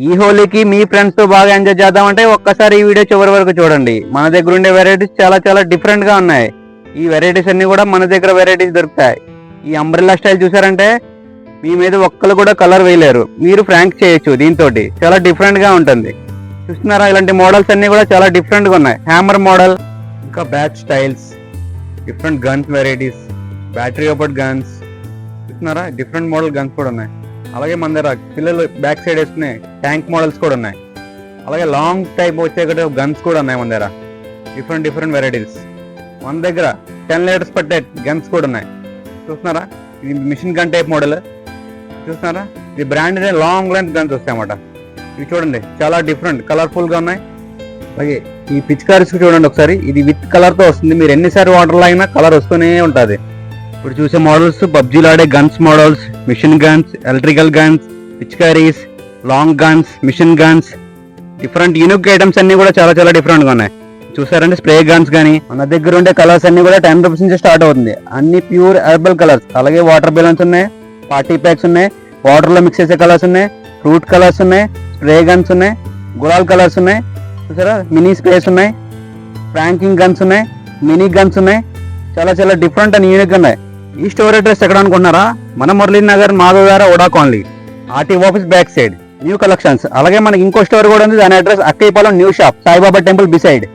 ఈ హోలీకి మీ ఫ్రెండ్స్ తో బాగా ఎంజాయ్ చేద్దామంటే ఒక్కసారి ఈ వీడియో చివరి వరకు చూడండి. మన దగ్గర ఉండే వెరైటీస్ చాలా చాలా డిఫరెంట్ గా ఉన్నాయి. ఈ వెరైటీస్ అన్ని కూడా మన దగ్గర వెరైటీస్ దొరుకుతాయి. ఈ అంబ్రెల్లా స్టైల్ చూసారంటే మీ మీద ఒక్కరు కూడా కలర్ వేయలేరు. మీరు ఫ్రాంక్ చేయొచ్చు. దీంతో చాలా డిఫరెంట్ గా ఉంటుంది. చూస్తున్నారా, ఇలాంటి మోడల్స్ అన్ని కూడా చాలా డిఫరెంట్ గా ఉన్నాయి. హ్యామర్ మోడల్, ఇంకా batch styles, different guns varieties, battery operated guns. చూస్తున్నారా, డిఫరెంట్ మోడల్ గన్స్ కూడా ఉన్నాయి. అలాగే మన దగ్గర పిల్లలు బ్యాక్ సైడ్ వేసుకునే ట్యాంక్ మోడల్స్ కూడా ఉన్నాయి. అలాగే లాంగ్ టైప్ వచ్చే గన్స్ కూడా ఉన్నాయి మన దగ్గర. Different varieties. మన దగ్గర 10 లీటర్స్ పట్టే గన్స్ కూడా ఉన్నాయి. చూస్తున్నారా, ఇది మిషన్ గన్ టైప్ మోడల్. చూస్తున్నారా, ఇది బ్రాండ్ లాంగ్ లెంత్ గన్స్ వస్తాయి అన్నమాట. ఇవి చూడండి, చాలా డిఫరెంట్ కలర్ఫుల్ గా ఉన్నాయి. అలాగే ఈ పిచ్కారీస్ చూడండి ఒకసారి, ఇది విత్ కలర్ తో వస్తుంది. మీరు ఎన్నిసార్లు వాటర్ లాగినా కలర్ వస్తూనే ఉంటుంది. ఇప్పుడు చూసే మోడల్స్ పబ్జీలో ఆడే guns models, mission guns, electrical guns, పిచ్కారీస్, long guns, mission guns, different unique items అన్ని కూడా చాలా చాలా డిఫరెంట్ గా ఉన్నాయి. చూసారంటే స్ప్రే గన్స్ కానీ మన దగ్గర ఉండే కలర్స్ అన్ని కూడా 10 రూపీస్ నుంచి స్టార్ట్ అవుతుంది. అన్ని ప్యూర్ హెర్బల్ కలర్స్. అలాగే వాటర్ బెలూన్స్ ఉన్నాయి, పార్టీ ప్యాక్స్ ఉన్నాయి, వాటర్ లో మిక్స్ చేసే కలర్స్ ఉన్నాయి, ఫ్రూట్ కలర్స్ ఉన్నాయి, స్ప్రే గన్స్ ఉన్నాయి, గులాల్ కలర్స్ ఉన్నాయి. చూసారా, మినీ స్ప్రేస్ ఉన్నాయి, ఫ్రాంకింగ్ గన్స్ ఉన్నాయి, మినీ గన్స్ ఉన్నాయి. చాలా చాలా డిఫరెంట్ అండ్ యూనిక్ ఉన్నాయి. ఈ స్టోర్ అడ్రస్ ఎక్కడ అనుకుంటున్నారా? మన Murali Nagar Madhavadhara Oda colony, RT office back side, new collections. అలాగే మనకి ఇంకో స్టోర్ కూడా ఉంది. దాని address Akkayyapalem new shop, Saibaba temple beside.